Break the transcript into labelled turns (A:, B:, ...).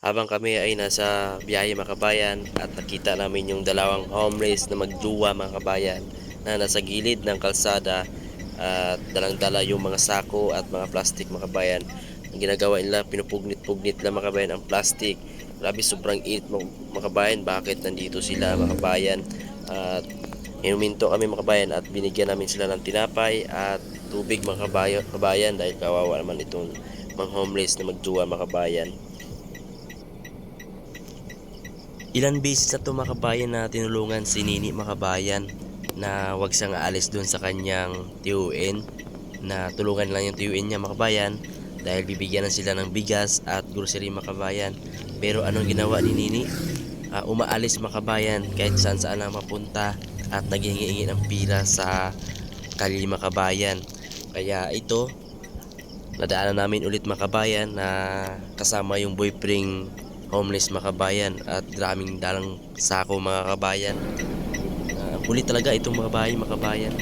A: Habang kami ay nasa biyahe mga kabayan at nakita namin yung dalawang homeless na magduwa mga kabayan na nasa gilid ng kalsada at dalang-dala yung mga sako at mga plastic mga kabayan. Ang ginagawa nila, pinupugnit-pugnit lang mga kabayan ang plastic. Grabe, sobrang init mga kabayan. Bakit nandito sila mga kabayan? At inuminto kami mga kabayan at binigyan namin sila ng tinapay at tubig mga kabayan dahil kawawa naman itong mga homeless na magduwa mga kabayan. Ilan beses na ito mga kabayan na tinulungan si Nini mga kabayan na wag siyang aalis doon sa kanyang tiyuin, na tulungan lang yung tiyuin niya mga kabayan dahil bibigyan na sila ng bigas at grocery mga kabayan. Pero anong ginawa ni Nini? Umaalis mga kabayan kahit saan saan na mapunta at naghihingi ng pira sa kalye mga kabayan. Kaya ito, nadaanan namin ulit mga kabayan na kasama yung boyfriend homeless mga kabayan at daming dalang sako mga kabayan. Ang kulit talaga itong mga bahay mga kabayan.